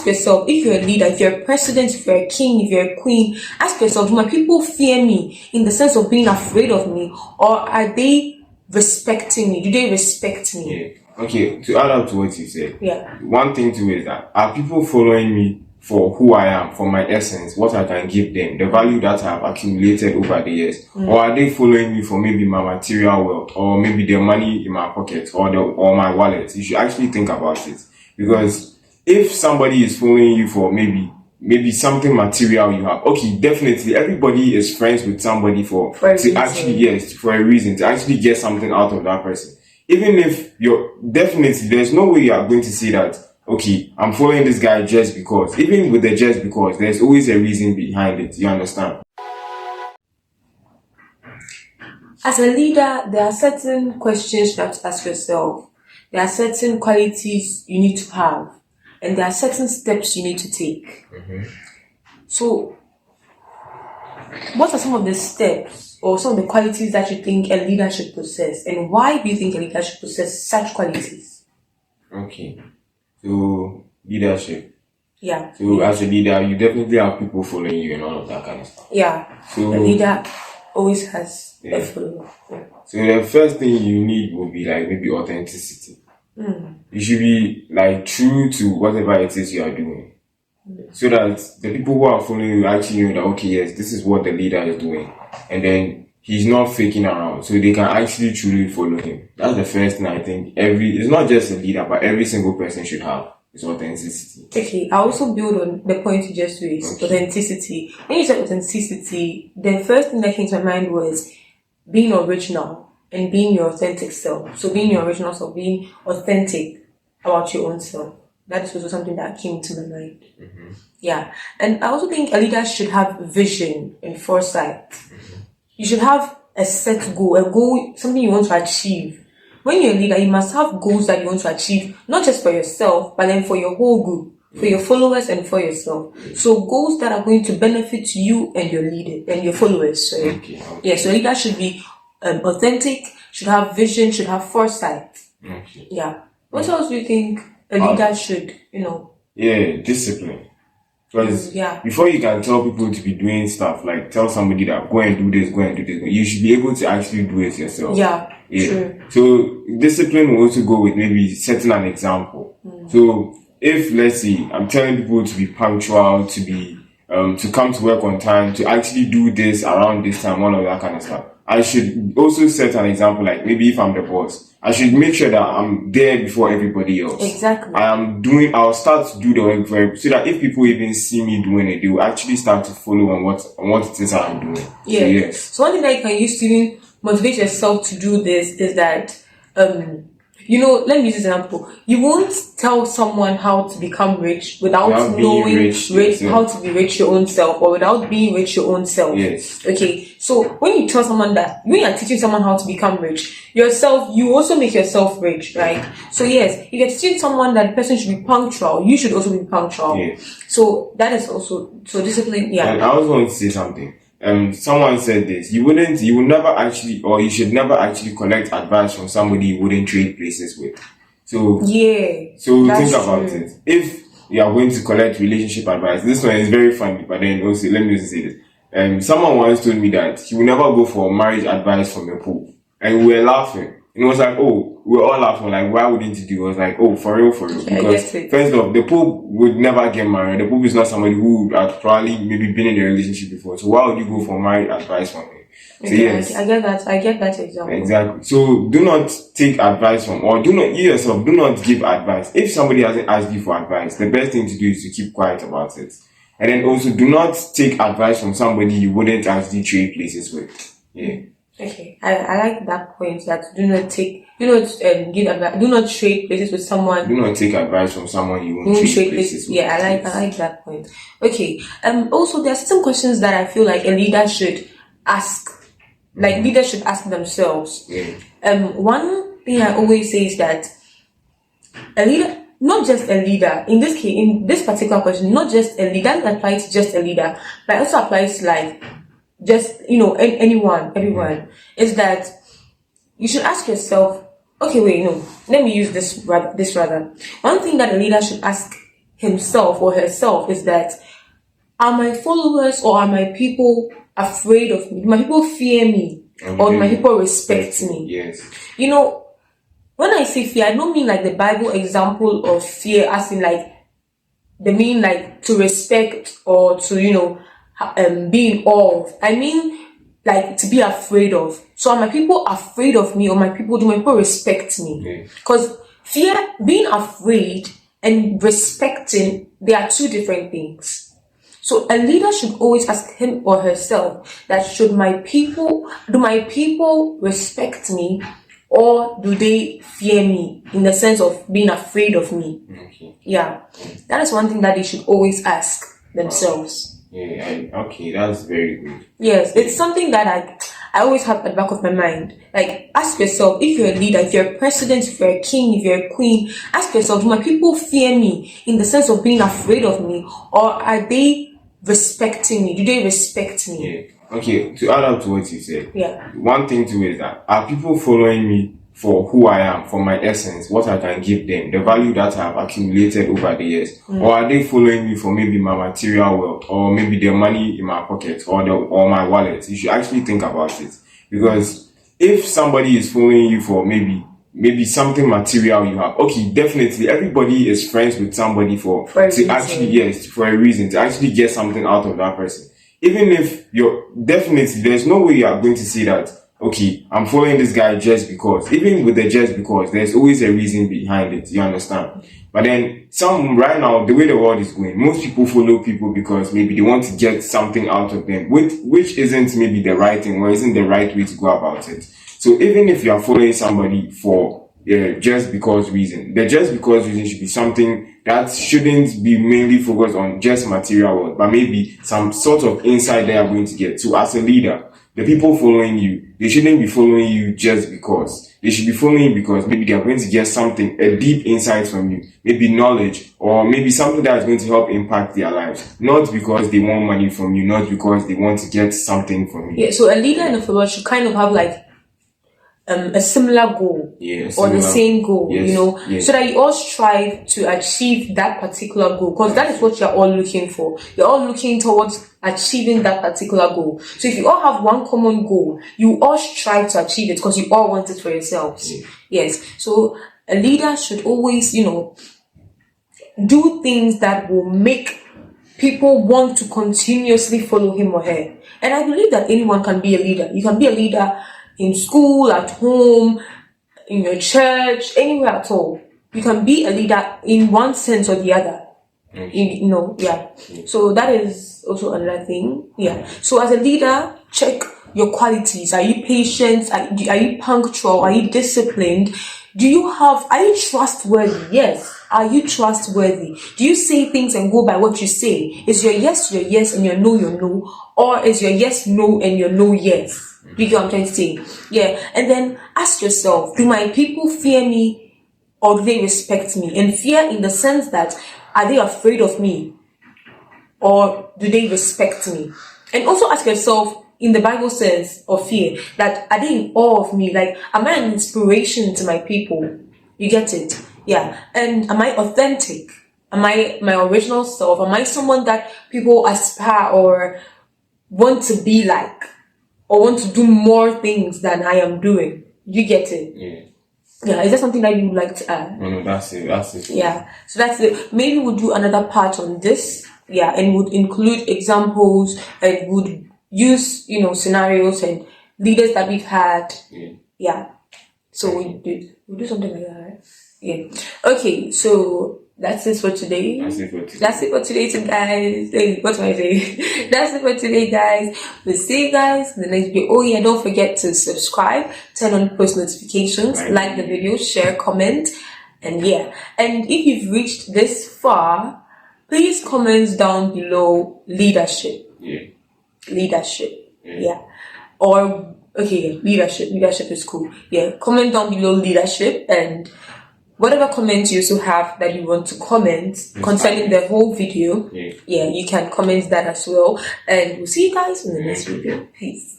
yourself, if you're a leader, if you're a president, if you're a king, if you're a queen, ask yourself, do my people fear me in the sense of being afraid of me, or are they respecting me? Do they respect me? Yeah. Okay, to add up to what you said, Yeah. one thing too is that, are people following me for who I am, for my essence, what I can give them, the value that I have accumulated over the years? Or are they following me for maybe my material wealth, or maybe the money in my pocket, or my wallet? You should actually think about it. Because if somebody is following you for maybe something material you have, okay, definitely everybody is friends with somebody for a reason, to actually get something out of that person. Even if definitely, there's no way you are going to see that, okay, I'm following this guy just because. Even with the just because, there's always a reason behind it. You understand? As a leader, there are certain questions you have to ask yourself. There are certain qualities you need to have. And there are certain steps you need to take. So, what are some of the steps or some of the qualities that you think a leader should possess? And why do you think a leader should possess such qualities? Okay. So, leadership. Yeah. So, as a leader, you definitely have people following you and all of that kind of stuff. Yeah. So, the leader always has a follower. Yeah. So, the first thing you need will be like maybe authenticity. You should be like true to whatever it is you are doing. So that the people who are following you actually know that, okay, yes, this is what the leader is doing. And then he's not faking around. So they can actually truly follow him. That's the first thing I think it's not just a leader, but every single person should have. Is authenticity. Okay, I also build on the point you just raised, authenticity. When you said authenticity, the first thing that came to my mind was being original and being your authentic self. So being your original self, being authentic about your own self. That is also something that came to my mind. Yeah. And I also think a leader should have vision and foresight. You should have a set goal, something you want to achieve. When you're a leader, you must have goals that you want to achieve, not just for yourself, but then for your whole group, for your followers and for yourself. So goals that are going to benefit you and your leader and your followers. Sorry. Yeah, so a leader should be authentic, should have vision, should have foresight. Yeah. What else do you think a leader should, Yeah, discipline. Because before you can tell people to be doing stuff, like tell somebody that go and do this, you should be able to actually do it yourself. Yeah. True. So discipline will also go with maybe setting an example. So if, let's say, I'm telling people to be punctual, to be to come to work on time, to actually do this around this time, all of that kind of stuff, I should also set an example. Like maybe if I'm the boss, I should make sure that I'm there before everybody else. Exactly. I'll start to do the work so that if people even see me doing it, they will actually start to follow on what it is I'm doing. Yeah. So, yes. So one thing that you can use to even motivate yourself to do this is that, let me use this example. You won't tell someone how to become rich without knowing how to be rich your own self, or without being rich your own self. Yes. Okay. So when you tell someone that, when you're teaching someone how to become rich, yourself, you also make yourself rich, right? So yes, if you're teaching someone that the person should be punctual, you should also be punctual. Yes. So that is also, discipline, yeah. And I also want to say something. Someone said this, you should never actually collect advice from somebody you wouldn't trade places with. So think about it. If you are going to collect relationship advice, this one is very funny, but then also, let me just say this. Someone once told me that he would never go for marriage advice from a Pope. And we were laughing. And it was like, oh, we were all laughing. Like, why wouldn't you do it? I was like, oh, for real. Because first off, the Pope would never get married. The Pope is not somebody who had probably maybe been in a relationship before. So why would you go for marriage advice from him? So yes. I get that example. Exactly. So do not take advice from, or do not give advice. If somebody hasn't asked you for advice, the best thing to do is to keep quiet about it. And then also do not take advice from somebody you wouldn't actually trade places with. Yeah. Okay, I like that point, that do not give advice, do not trade places with someone. Do not take advice from someone you won't trade places with. Yeah, I like that point. Okay, also there are some questions that I feel like a leader should ask, like leaders should ask themselves. Yeah. One thing I always say is that a leader, not just a leader, in this case, in this particular question, not just a leader, that applies to just a leader, but it also applies to like just, everyone, is that you should ask yourself, okay, wait, no, let me use this rather. One thing that a leader should ask himself or herself is that, are my followers or are my people afraid of me? Do my people fear me? Or do my people respect me? Yes. You know, when I say fear, I don't mean like the Bible example of fear as in like, they mean like to respect or to, be in awe of. I mean like to be afraid of. So are my people afraid of me, or do my people respect me? Because fear, being afraid and respecting, they are two different things. So a leader should always ask him or herself that, do my people respect me, or do they fear me in the sense of being afraid of me? Yeah, that is one thing that they should always ask themselves. Okay, that's very good. Yes, it's something that I always have at the back of my mind. Like, ask yourself, if you're a leader, if you're a president, if you're a king, if you're a queen, ask yourself, do my people fear me in the sense of being afraid of me, or are they respecting me? Do they respect me? Okay, to add up to what you said, one thing too is that, are people following me for who I am, for my essence, what I can give them, the value that I have accumulated over the years? Or are they following me for maybe my material wealth, or maybe the money in my pocket, or my wallet? You should actually think about it. Because if somebody is following you for maybe something material you have, okay, definitely everybody is friends with somebody for a reason, to actually get something out of that person. Even if there's no way you are going to say that, okay, I'm following this guy just because. Even with the just because, there's always a reason behind it, you understand? But then right now, the way the world is going, most people follow people because maybe they want to get something out of them, which isn't maybe the right thing, or isn't the right way to go about it. So even if you are following somebody for just because reason, the just because reason should be something that shouldn't be mainly focused on just material wealth, but maybe some sort of insight they are going to get. So as a leader, the people following you, they shouldn't be following you just because. They should be following you because maybe they are going to get something, a deep insight from you, maybe knowledge, or maybe something that is going to help impact their lives. Not because they want money from you, not because they want to get something from you. Yeah, so a leader and a follower should kind of have like a similar goal, or the same goal, so that you all strive to achieve that particular goal, because that is what you're all looking for. You're all looking towards achieving that particular goal. So if you all have one common goal, you all strive to achieve it because you all want it for yourselves. Yes. So a leader should always, do things that will make people want to continuously follow him or her. And I believe that anyone can be a leader. You can be a leader in school, at home, in your church, anywhere at all. You can be a leader in one sense or the other. So that is also another thing. So as a leader, check your qualities. Are you patient? Are you punctual? Are you disciplined? Are you trustworthy? Yes. Are you trustworthy? Do you say things and go by what you say? Is your yes and your no? Or is your yes no and your no yes? Do you get what I'm trying to say? Yeah. And then ask yourself, do my people fear me, or do they respect me? And fear in the sense that, are they afraid of me, or do they respect me? And also ask yourself, in the Bible sense of fear, that are they in awe of me? Like, am I an inspiration to my people? You get it? Yeah. And am I authentic? Am I my original self? Am I someone that people aspire or want to be like, or want to do more things than I am doing? You get it? Yeah, is there something that you would like to add? No, that's it. Yeah, so that's it. Maybe we'll do another part on this. Yeah, and would include examples and would use, scenarios and leaders that we've had. Yeah. So we'll do something like that, right? Yeah. Okay, so that's it for today. That's it for today, guys. Hey, what am I saying? That's it for today, guys. We'll see you guys in the next video. Oh yeah, don't forget to subscribe, turn on post notifications, like the video, share, comment, and yeah. And if you've reached this far, please comment down below leadership. Leadership. Yeah. Or leadership. Leadership is cool. Yeah. Comment down below leadership, and whatever comments you also have that you want to comment concerning the whole video, you can comment that as well. And we'll see you guys in the next video. Peace.